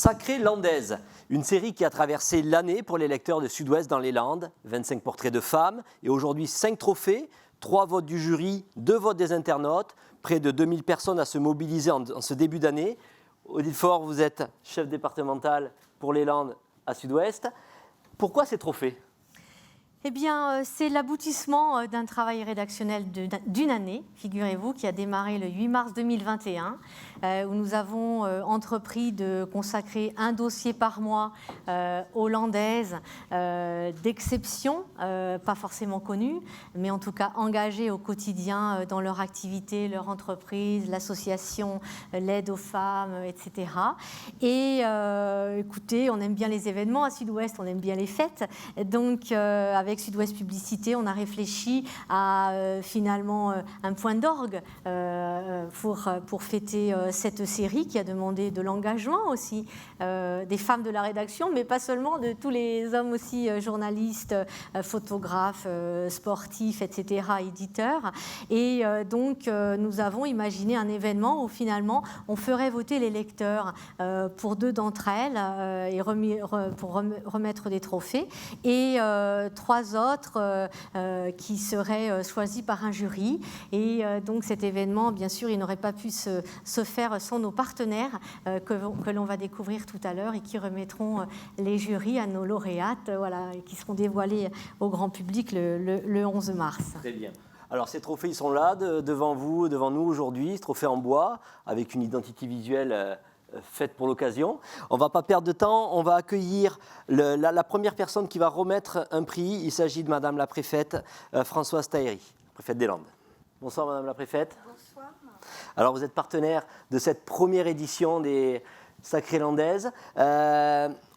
Sacrée Landaise, une série qui a traversé l'année pour les lecteurs de Sud-Ouest dans les Landes, 25 portraits de femmes et aujourd'hui 5 trophées, 3 votes du jury, 2 votes des internautes, près de 2000 personnes à se mobiliser en ce début d'année. Odile Faure, vous êtes chef départemental pour les Landes à Sud-Ouest. Pourquoi ces trophées ? Eh bien, c'est l'aboutissement d'un travail rédactionnel d'une année, figurez-vous, qui a démarré le 8 mars 2021, où nous avons entrepris de consacrer un dossier par mois aux Landaises d'exception, pas forcément connues, mais en tout cas engagées au quotidien dans leur activité, leur entreprise, l'association, l'aide aux femmes, etc. Et écoutez, on aime bien les événements à Sud-Ouest, on aime bien les fêtes, donc avec Sud-Ouest Publicité, on a réfléchi à finalement un point d'orgue pour fêter cette série qui a demandé de l'engagement aussi des femmes de la rédaction, mais pas seulement, de tous les hommes aussi, journalistes, photographes, sportifs, etc., éditeurs. Et donc, nous avons imaginé un événement où finalement, on ferait voter les lecteurs pour 2 d'entre elles et pour remettre des trophées, et 3 autres qui seraient choisis par un jury. Et donc cet événement, bien sûr, il n'aurait pas pu se faire sans nos partenaires que l'on va découvrir tout à l'heure et qui remettront les jurys à nos lauréates, voilà, et qui seront dévoilés au grand public le 11 mars. Très bien. Alors ces trophées, ils sont là devant vous, devant nous aujourd'hui, ce trophée en bois avec une identité visuelle faite pour l'occasion. On ne va pas perdre de temps, on va accueillir la première personne qui va remettre un prix. Il s'agit de Madame la préfète Françoise Tahéry, préfète des Landes. Bonsoir Madame la préfète. Bonsoir. Alors vous êtes partenaire de cette première édition des Sacrées Landaises.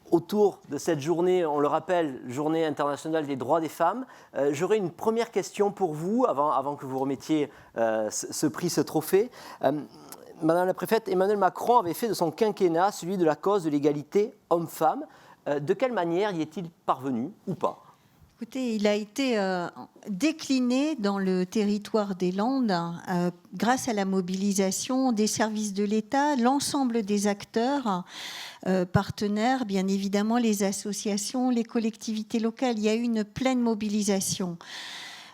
Autour de cette journée, on le rappelle, Journée internationale des droits des femmes, j'aurais une première question pour vous, avant que vous remettiez ce prix, ce trophée. Madame la préfète, Emmanuel Macron avait fait de son quinquennat celui de la cause de l'égalité homme-femme. De quelle manière y est-il parvenu ou pas ? Écoutez, il a été décliné dans le territoire des Landes grâce à la mobilisation des services de l'État, l'ensemble des acteurs partenaires, bien évidemment les associations, les collectivités locales. Il y a eu une pleine mobilisation.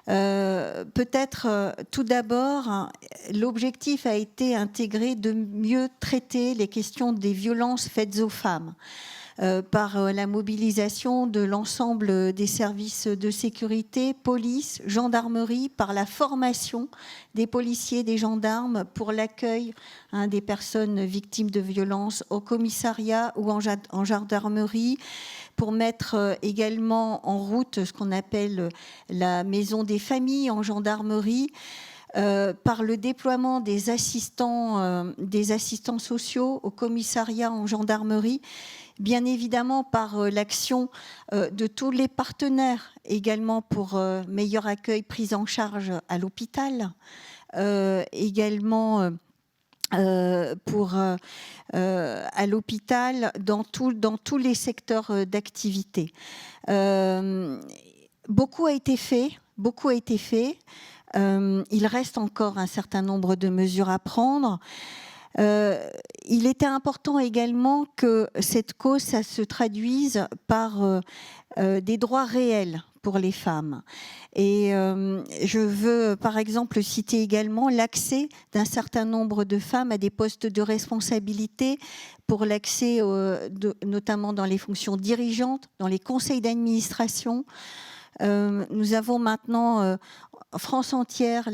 Peut-être tout d'abord, l'objectif a été intégré de mieux traiter les questions des violences faites aux femmes. Par la mobilisation de l'ensemble des services de sécurité, police, gendarmerie, par la formation des policiers, des gendarmes, pour l'accueil des personnes victimes de violences au commissariat ou en gendarmerie, pour mettre également en route ce qu'on appelle la maison des familles en gendarmerie, par le déploiement des assistants sociaux au commissariat en gendarmerie, bien évidemment par l'action de tous les partenaires, également pour meilleur accueil, prise en charge à l'hôpital, également pour à l'hôpital dans tous les secteurs d'activité. Beaucoup a été fait. Il reste encore un certain nombre de mesures à prendre. Il était important également que cette cause, ça se traduise par des droits réels pour les femmes. Et je veux par exemple citer également l'accès d'un certain nombre de femmes à des postes de responsabilité, pour l'accès notamment dans les fonctions dirigeantes, dans les conseils d'administration. Nous avons maintenant en France entière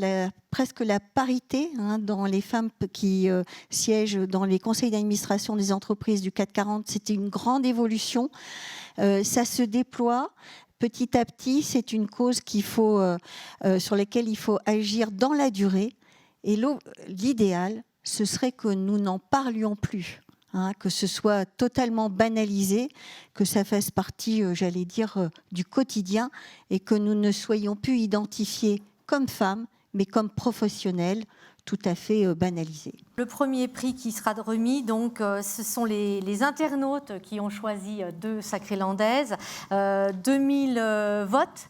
presque la parité dans les femmes qui siègent dans les conseils d'administration des entreprises du CAC 40. C'était une grande évolution. Ça se déploie petit à petit. C'est une cause sur laquelle il faut agir dans la durée. Et l'idéal, ce serait que nous n'en parlions plus. Que ce soit totalement banalisé, que ça fasse partie, j'allais dire, du quotidien, et que nous ne soyons plus identifiés comme femmes, mais comme professionnels, tout à fait banalisés. Le premier prix qui sera remis, donc, ce sont les internautes qui ont choisi 2 Sacrées Landaises, 2000 votes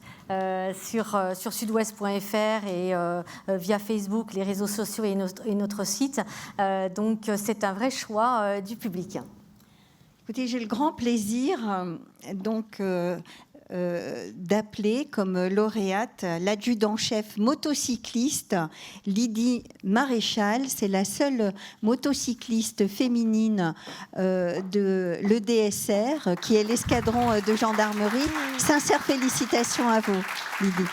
sur sudouest.fr et via Facebook, les réseaux sociaux et notre site. Donc c'est un vrai choix du public. Écoutez, j'ai le grand plaisir d'appeler comme lauréate l'adjudant-chef motocycliste Lydie Maréchal. C'est la seule motocycliste féminine de l'EDSR, qui est l'escadron de gendarmerie. Sincères félicitations à vous, Lydie.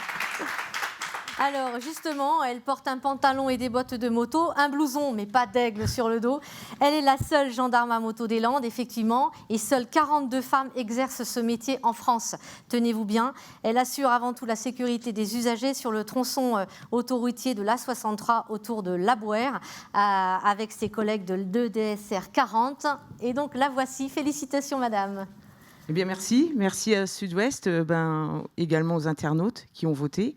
Alors justement, elle porte un pantalon et des bottes de moto, un blouson mais pas d'aigle sur le dos. Elle est la seule gendarme à moto des Landes, effectivement, et seules 42 femmes exercent ce métier en France. Tenez-vous bien, elle assure avant tout la sécurité des usagers sur le tronçon autoroutier de l'A63 autour de Labouère, avec ses collègues de l'EDSR 40. Et donc la voici. Félicitations, madame. Eh bien merci à Sud-Ouest, également aux internautes qui ont voté.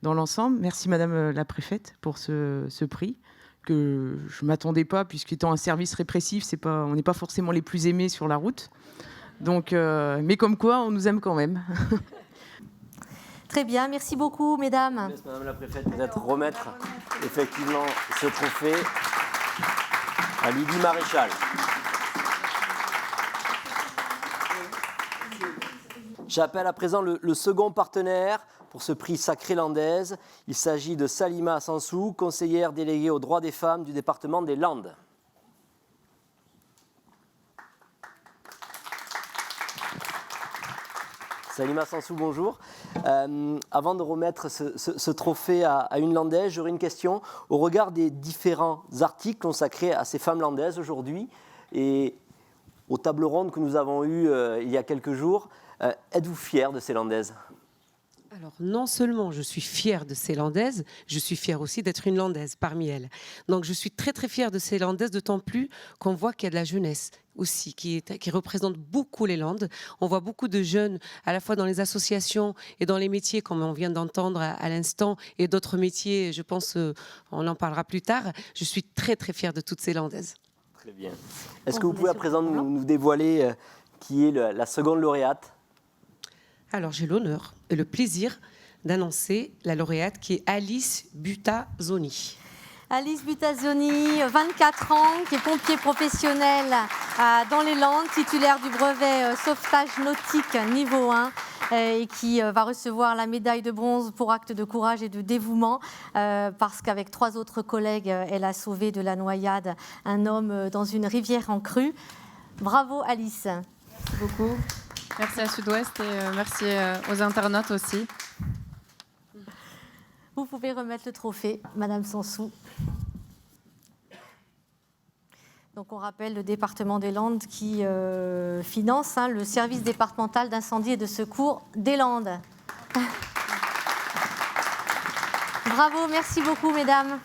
Dans l'ensemble, merci Madame la Préfète pour ce prix que je ne m'attendais pas, puisqu'étant un service répressif, on n'est pas forcément les plus aimés sur la route. Donc, mais comme quoi, on nous aime quand même. Très bien, merci beaucoup, mesdames. Merci, Madame la Préfète, peut-être remettre effectivement ce trophée à Lydie Maréchal. J'appelle à présent le second partenaire pour ce prix Sacrée Landaise. Il s'agit de Salima Sansou, conseillère déléguée aux droits des femmes du département des Landes. Salima Sansou, bonjour. Avant de remettre ce trophée à une Landaise, j'aurais une question. Au regard des différents articles consacrés à ces femmes landaises aujourd'hui et aux tables rondes que nous avons eues il y a quelques jours, êtes-vous fière de ces Landaises ? Alors, non seulement je suis fière de ces Landaises, je suis fière aussi d'être une Landaise parmi elles. Donc, je suis très, très fière de ces Landaises, d'autant plus qu'on voit qu'il y a de la jeunesse aussi, qui représente beaucoup les Landes. On voit beaucoup de jeunes, à la fois dans les associations et dans les métiers, comme on vient d'entendre à l'instant, et d'autres métiers, je pense, on en parlera plus tard. Je suis très, très fière de toutes ces Landaises. Très bien. Est-ce que vous pouvez à présent nous dévoiler qui est la seconde lauréate ? Alors, j'ai l'honneur et le plaisir d'annoncer la lauréate qui est Alice Butazzoni. Alice Butazzoni, 24 ans, qui est pompier professionnel dans les Landes, titulaire du brevet sauvetage nautique niveau 1 et qui va recevoir la médaille de bronze pour acte de courage et de dévouement parce qu'avec 3 autres collègues, elle a sauvé de la noyade un homme dans une rivière en crue. Bravo Alice. Merci beaucoup. Merci à Sud-Ouest et merci aux internautes aussi. Vous pouvez remettre le trophée, Madame Sansou. Donc on rappelle le département des Landes qui finance le service départemental d'incendie et de secours des Landes. Bravo, merci beaucoup, mesdames.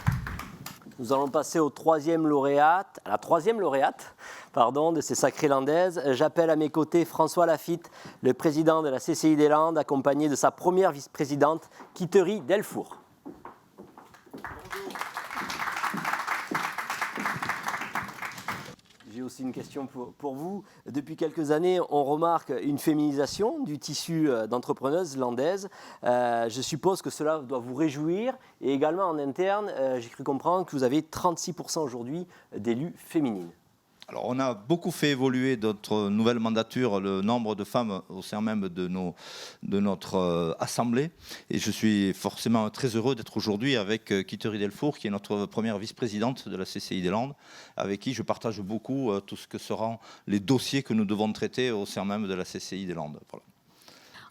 Nous allons passer à la troisième lauréate de ces Sacrées Landaises. J'appelle à mes côtés François Lafitte, le président de la CCI des Landes, accompagné de sa première vice-présidente, Quitterie Delfour. J'ai aussi une question pour vous. Depuis quelques années, on remarque une féminisation du tissu d'entrepreneuses landaises. Je suppose que cela doit vous réjouir. Et également en interne, j'ai cru comprendre que vous avez 36% aujourd'hui d'élus féminines. Alors, on a beaucoup fait évoluer notre nouvelle mandature, le nombre de femmes au sein même de notre assemblée. Et je suis forcément très heureux d'être aujourd'hui avec Quitterie Delfour, qui est notre première vice-présidente de la CCI des Landes, avec qui je partage beaucoup tout ce que seront les dossiers que nous devons traiter au sein même de la CCI des Landes. Voilà.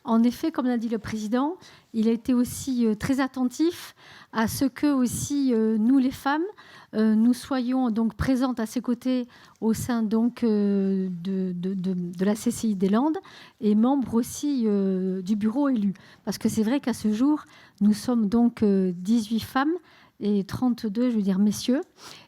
En effet, comme l'a dit le président, il a été aussi très attentif à ce que aussi nous, les femmes, nous soyons donc présentes à ses côtés au sein donc de la CCI des Landes et membres aussi du bureau élu. Parce que c'est vrai qu'à ce jour, nous sommes donc 18 femmes et 32, je veux dire, messieurs.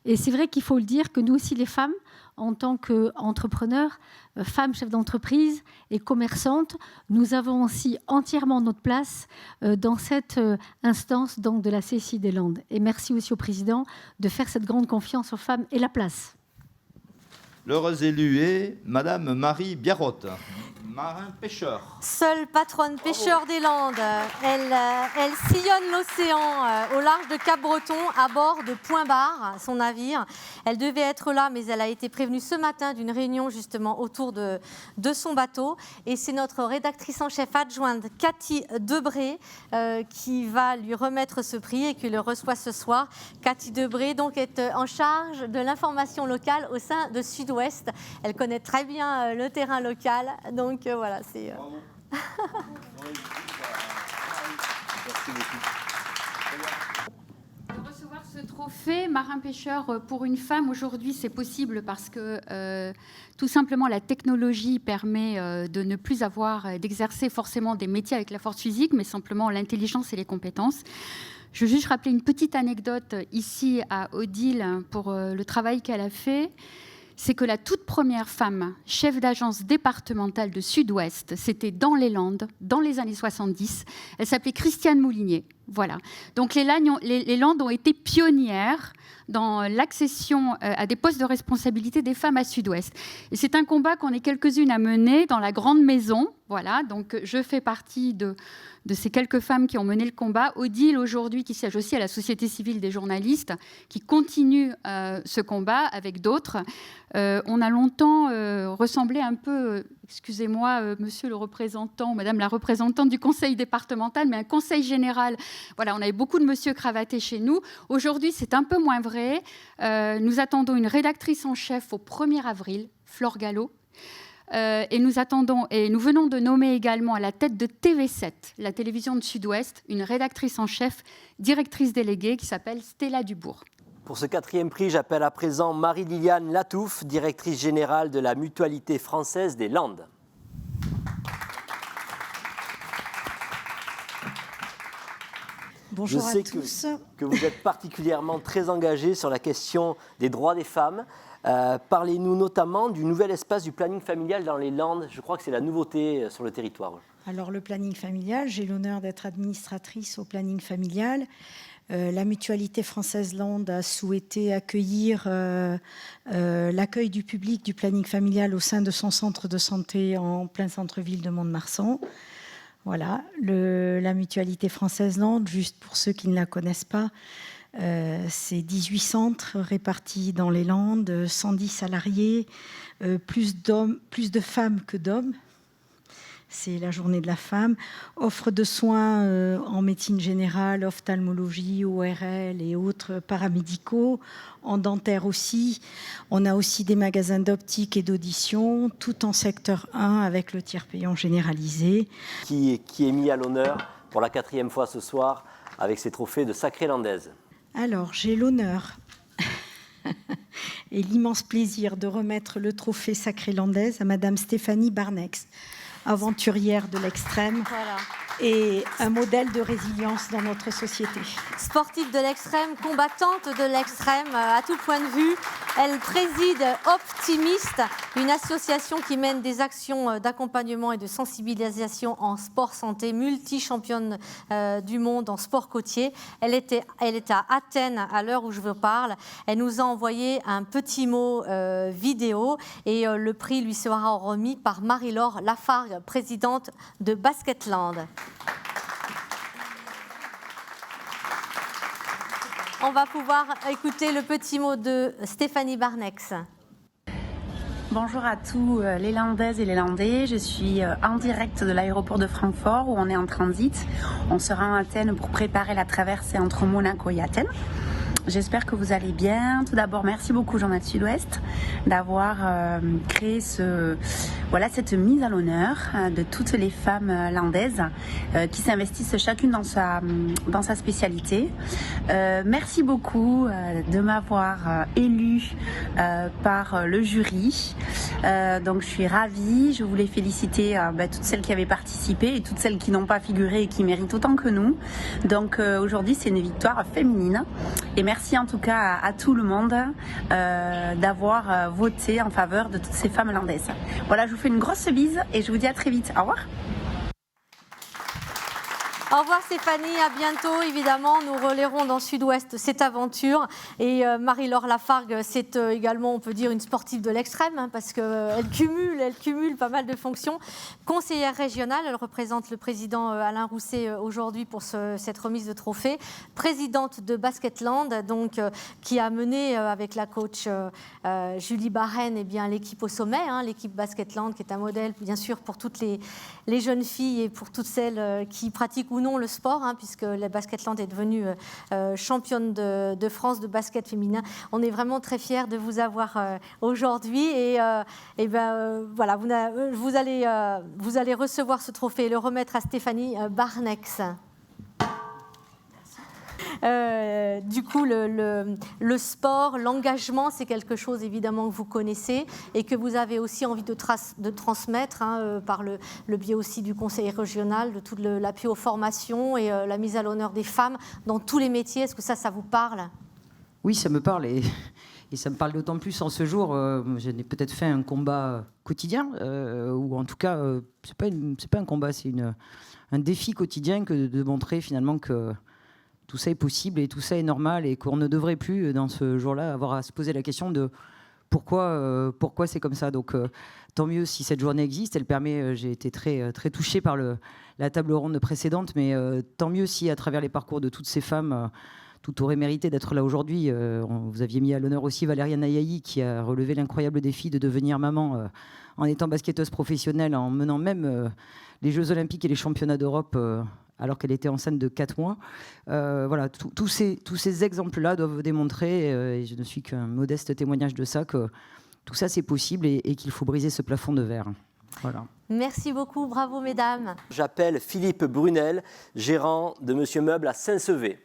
Et c'est vrai qu'il faut le dire que nous aussi, les femmes, en tant qu'entrepreneurs, femmes chefs d'entreprise et commerçantes, nous avons aussi entièrement notre place dans cette instance donc, de la CCI des Landes. Et merci aussi au président de faire cette grande confiance aux femmes et la place. L'heureuse élue est Madame Marie Biarrotte. Marin pêcheur. Seule patronne pêcheur des Landes, elle sillonne l'océan au large de Cap-Breton à bord de Point-Barre, son navire. Elle devait être là, mais elle a été prévenue ce matin d'une réunion justement autour de son bateau. Et c'est notre rédactrice en chef adjointe, Cathy Debré, qui va lui remettre ce prix et qui le reçoit ce soir. Cathy Debré donc est en charge de l'information locale au sein de Sud-Ouest. Elle connaît très bien le terrain local, donc voilà, c'est... De recevoir ce trophée marin-pêcheur pour une femme, aujourd'hui, c'est possible parce que tout simplement la technologie permet de ne plus d'exercer forcément des métiers avec la force physique, mais simplement l'intelligence et les compétences. Je veux juste rappeler une petite anecdote ici à Odile pour le travail qu'elle a fait. C'est que la toute première femme chef d'agence départementale de Sud-Ouest, c'était dans les Landes, dans les années 70. Elle s'appelait Christiane Moulinier. Voilà. Donc les Landes ont été pionnières dans l'accession à des postes de responsabilité des femmes à Sud-Ouest. Et c'est un combat qu'on est quelques-unes à mener dans la grande maison. Voilà. Donc je fais partie de ces quelques femmes qui ont mené le combat. Odile, aujourd'hui, qui siège aussi à la Société civile des journalistes, qui continue ce combat avec d'autres. On a longtemps ressemblé un peu, excusez-moi, monsieur le représentant, madame la représentante du conseil départemental, mais un conseil général. Voilà, on avait beaucoup de monsieur cravatés chez nous. Aujourd'hui, c'est un peu moins vrai. Nous attendons une rédactrice en chef au 1er avril, Flore Gallo. Et nous venons de nommer également à la tête de TV7, la télévision de Sud-Ouest, une rédactrice en chef, directrice déléguée, qui s'appelle Stella Dubourg. Pour ce 4e prix, j'appelle à présent Marie-Liliane Latouffe, directrice générale de la Mutualité française des Landes. Bonjour à tous. Je sais que vous êtes particulièrement très engagée sur la question des droits des femmes. Parlez-nous notamment du nouvel espace du planning familial dans les Landes. Je crois que c'est la nouveauté sur le territoire. Alors le planning familial, j'ai l'honneur d'être administratrice au planning familial. La Mutualité française Landes a souhaité accueillir l'accueil du public du planning familial au sein de son centre de santé en plein centre-ville de Mont-de-Marsan. Voilà, la Mutualité française Landes, juste pour ceux qui ne la connaissent pas, c'est 18 centres répartis dans les Landes, 110 salariés, plus de femmes que d'hommes. C'est la journée de la femme. Offre de soins en médecine générale, ophtalmologie, ORL et autres paramédicaux. En dentaire aussi. On a aussi des magasins d'optique et d'audition, tout en secteur 1 avec le tiers payant généralisé. Qui est mis à l'honneur pour la 4e fois ce soir avec ces trophées de Sacrée Landaise. Alors, j'ai l'honneur et l'immense plaisir de remettre le trophée Sacrée Landaise à Madame Stéphanie Barnex, aventurière de l'extrême, Voilà. Et un modèle de résilience dans notre société. Sportive de l'extrême, combattante de l'extrême, à tout point de vue. Elle préside Optimiste, une association qui mène des actions d'accompagnement et de sensibilisation en sport santé, multi-championne du monde en sport côtier. Elle est à Athènes à l'heure où je vous parle. Elle nous a envoyé un petit mot vidéo et le prix lui sera remis par Marie-Laure Lafargue, présidente de Basketland. On va pouvoir écouter le petit mot de Stéphanie Barnex. Bonjour à tous les Landaises et les Landais. Je suis en direct de l'aéroport de Francfort où on est en transit. On se rend à Athènes pour préparer la traversée entre Monaco et Athènes. J'espère que vous allez bien. Tout d'abord, merci beaucoup Journal Sud-Ouest d'avoir créé cette mise à l'honneur de toutes les femmes landaises qui s'investissent chacune dans sa spécialité. Merci beaucoup de m'avoir élue par le jury. Donc je suis ravie. Je voulais féliciter toutes celles qui avaient participé et toutes celles qui n'ont pas figuré et qui méritent autant que nous. Donc aujourd'hui, c'est une victoire féminine. Et merci en tout cas à tout le monde d'avoir voté en faveur de toutes ces femmes landaises. Voilà, je vous fais une grosse bise et je vous dis à très vite. Au revoir. Au revoir Stéphanie, à bientôt. Évidemment, nous relayerons dans Sud-Ouest cette aventure. Et Marie-Laure Lafargue, c'est également, on peut dire, une sportive de l'extrême, hein, parce qu'elle cumule pas mal de fonctions. Conseillère régionale, elle représente le président Alain Rousset aujourd'hui pour cette remise de trophée. Présidente de Basketland, donc, qui a mené avec la coach Julie Barren l'équipe au sommet, hein, l'équipe Basketland, qui est un modèle, bien sûr, pour toutes les jeunes filles et pour toutes celles qui pratiquent ou non le sport, hein, puisque la Basketland est devenue championne de France de basket féminin. On est vraiment très fiers de vous avoir aujourd'hui et voilà, vous allez recevoir ce trophée et le remettre à Stéphanie Barnex. Du coup, le sport, l'engagement, c'est quelque chose évidemment que vous connaissez et que vous avez aussi envie de transmettre, hein, par le biais aussi du conseil régional, de toute l'appui aux formations et la mise à l'honneur des femmes dans tous les métiers. Est-ce que ça vous parle ? Oui, ça me parle et ça me parle d'autant plus en ce jour. J'ai peut-être fait un combat quotidien, ou en tout cas, c'est pas un combat, c'est un défi quotidien que de montrer finalement que tout ça est possible et tout ça est normal et qu'on ne devrait plus, dans ce jour-là, avoir à se poser la question de pourquoi c'est comme ça. Donc, tant mieux si cette journée existe. Elle permet, j'ai été très, très touchée par la table ronde précédente, mais tant mieux si, à travers les parcours de toutes ces femmes, tout aurait mérité d'être là aujourd'hui. Vous aviez mis à l'honneur aussi Valériane Ayayi, qui a relevé l'incroyable défi de devenir maman en étant basketteuse professionnelle, en menant même les Jeux Olympiques et les Championnats d'Europe alors qu'elle était enceinte de 4 mois. Voilà, tous ces exemples-là doivent démontrer, et je ne suis qu'un modeste témoignage de ça, que tout ça c'est possible et qu'il faut briser ce plafond de verre. Voilà. Merci beaucoup, bravo mesdames. J'appelle Philippe Brunel, gérant de Monsieur Meuble à Saint-Sevé.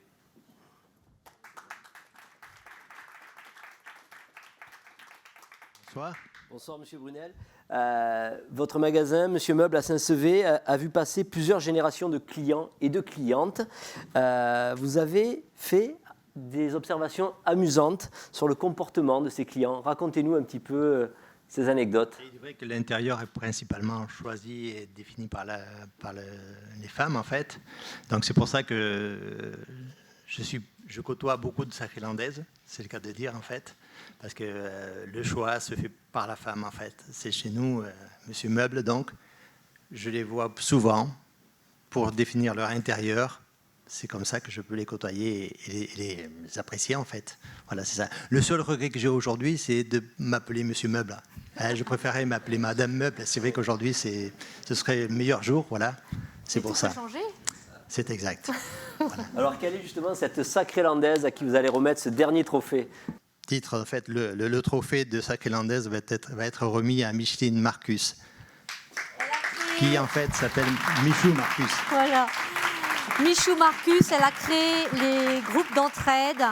Bonsoir. Bonsoir Monsieur Brunel. Votre magasin, Monsieur Meuble à Saint-Sevé, a vu passer plusieurs générations de clients et de clientes. Vous avez fait des observations amusantes sur le comportement de ces clients. Racontez-nous un petit peu ces anecdotes. Il est vrai que l'intérieur est principalement choisi et défini par les femmes, en fait. Donc c'est pour ça que je côtoie beaucoup de sacrélandaises, c'est le cas de dire, en fait. Parce que le choix se fait par la femme, en fait. C'est chez nous, Monsieur Meuble, donc, je les vois souvent pour définir leur intérieur. C'est comme ça que je peux les côtoyer et les apprécier, en fait. Voilà, c'est ça. Le seul regret que j'ai aujourd'hui, c'est de m'appeler Monsieur Meuble. Je préférerais m'appeler Madame Meuble. C'est vrai qu'aujourd'hui, ce serait le meilleur jour, voilà. C'est pour ça. Changé ? C'est exact. Voilà. Alors, quelle est justement cette sacrélandaise à qui vous allez remettre ce dernier trophée ? Titre, en fait, le trophée de sacrélandaise va être remis à Micheline Marcus, qui en fait s'appelle Michou Marcus. Voilà. Michou Marcus, elle a créé les groupes d'entraide,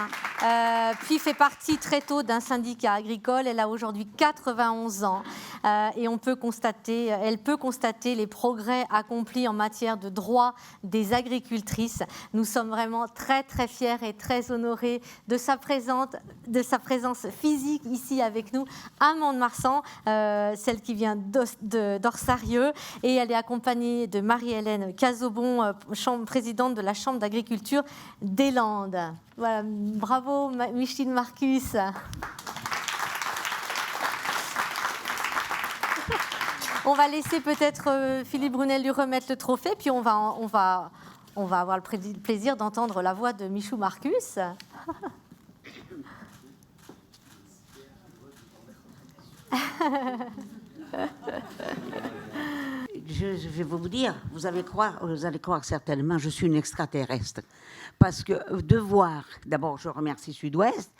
puis fait partie très tôt d'un syndicat agricole. Elle a aujourd'hui 91 ans et elle peut constater les progrès accomplis en matière de droits des agricultrices. Nous sommes vraiment très très fiers et très honorés de sa présence physique ici avec nous à Mont-de-Marsan, celle qui vient d'Orsarieux, et elle est accompagnée de Marie-Hélène Cazobon, présidente de la Chambre d'agriculture des Landes. Voilà, bravo Micheline Marcus. On va laisser peut-être Philippe Brunel lui remettre le trophée, puis on va avoir le plaisir d'entendre la voix de Michou Marcus. Je vais vous dire, vous allez croire certainement, je suis une extraterrestre. Parce que de voir, d'abord je remercie Sud-Ouest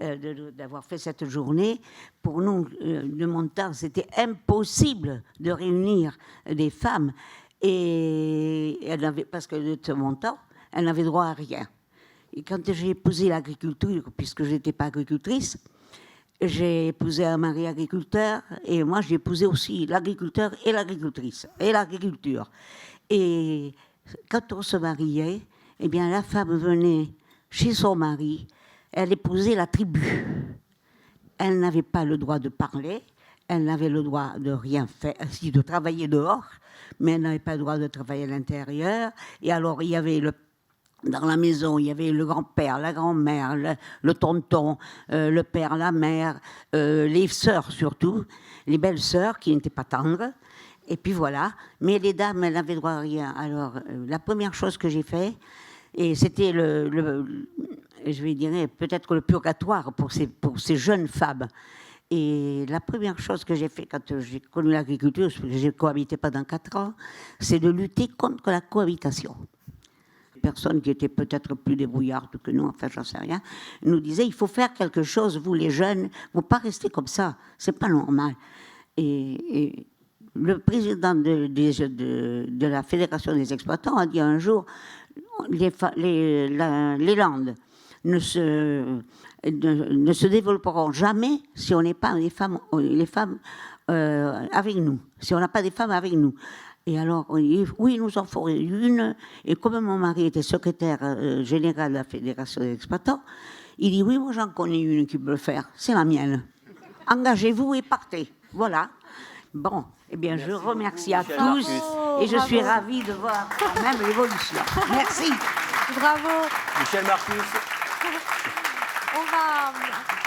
d'avoir fait cette journée. Pour nous, de mon temps, c'était impossible de réunir des femmes. Et parce que de mon temps, elles n'avaient droit à rien. Et quand j'ai épousé l'agriculture, puisque je n'étais pas agricultrice, j'ai épousé un mari agriculteur et moi j'ai épousé aussi l'agriculteur et l'agricultrice et l'agriculture. Et quand on se mariait, eh bien la femme venait chez son mari, elle épousait la tribu. Elle n'avait pas le droit de parler, elle n'avait le droit de rien faire, de travailler dehors, mais elles n'avaient pas le droit de travailler à l'intérieur. Et alors, il y avait dans la maison, il y avait le grand-père, la grand-mère, le tonton, le père, la mère, les sœurs surtout, les belles-sœurs qui n'étaient pas tendres. Et puis voilà. Mais les dames, elles n'avaient droit à rien. Alors, la première chose que j'ai fait, et c'était je vais dire peut-être le purgatoire pour ces jeunes femmes. Et la première chose que j'ai fait quand j'ai connu l'agriculture, parce que j'ai cohabité pendant 4 ans, c'est de lutter contre la cohabitation. Personnes qui étaient peut-être plus débrouillardes que nous, enfin j'en sais rien, nous disaient il faut faire quelque chose, vous les jeunes, vous ne pouvez pas rester comme ça, c'est pas normal. Et le président de la Fédération des exploitants a dit un jour les Landes ne se développeront jamais si on n'est pas les femmes avec nous, si on n'a pas des femmes avec nous. Et alors, oui, nous en ferons une. Et comme mon mari était secrétaire général de la Fédération des exploitants, il dit, oui, moi j'en connais une qui peut le faire, c'est la mienne. Engagez-vous et partez. Voilà. Bon, eh bien, merci je remercie à tous et je suis ravie de voir quand même l'évolution. Merci. Bravo. Michel Marcus.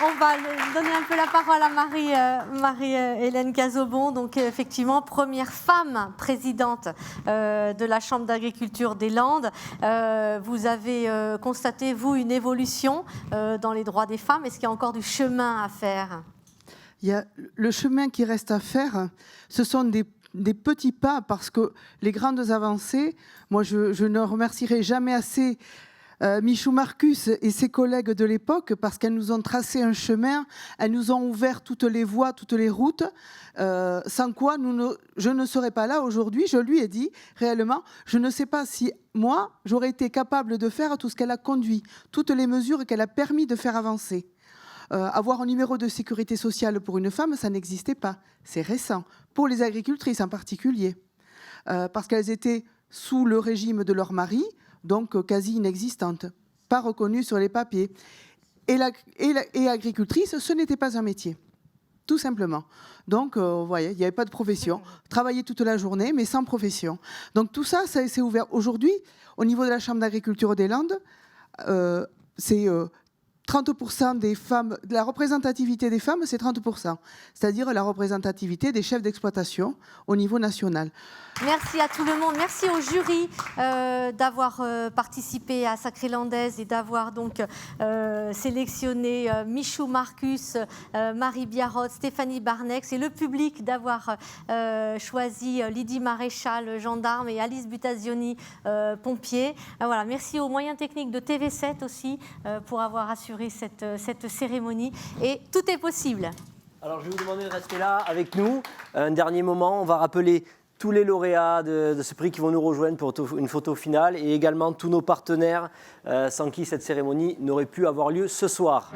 On va donner un peu la parole à Marie-Hélène Cazobon. Donc, effectivement, première femme présidente de la Chambre d'agriculture des Landes. Vous avez constaté, vous, une évolution dans les droits des femmes. Est-ce qu'il y a encore du chemin à faire ? Il y a le chemin qui reste à faire. Ce sont des petits pas parce que les grandes avancées, moi, je ne remercierai jamais assez Michou Marcus et ses collègues de l'époque, parce qu'elles nous ont tracé un chemin, elles nous ont ouvert toutes les voies, toutes les routes, sans quoi je ne serais pas là aujourd'hui. Je lui ai dit, réellement, je ne sais pas si moi, j'aurais été capable de faire tout ce qu'elle a conduit, toutes les mesures qu'elle a permis de faire avancer. Avoir un numéro de sécurité sociale pour une femme, ça n'existait pas. C'est récent, pour les agricultrices en particulier, parce qu'elles étaient sous le régime de leur mari, donc quasi inexistantes, pas reconnues sur les papiers. Et agricultrice, ce n'était pas un métier, tout simplement. Donc, vous voyez, il n'y avait pas de profession. Travailler toute la journée, mais sans profession. Donc tout ça, ça s'est ouvert. Aujourd'hui, au niveau de la Chambre d'agriculture des Landes, c'est 30% des femmes, de la représentativité des femmes, c'est 30%. C'est-à-dire la représentativité des chefs d'exploitation au niveau national. Merci à tout le monde. Merci au jury d'avoir participé à Sacrée Landaise et d'avoir donc sélectionné Michou Marcus, Marie Biarrot, Stéphanie Barnex et le public d'avoir choisi Lydie Maréchal, gendarme, et Alice Butazioni, pompier. Voilà. Merci aux moyens techniques de TV7 aussi pour avoir assuré cette cérémonie. Et tout est possible. Alors je vais vous demander de rester là avec nous. Un dernier moment, on va rappeler tous les lauréats de ce prix qui vont nous rejoindre pour une photo finale et également tous nos partenaires sans qui cette cérémonie n'aurait pu avoir lieu ce soir.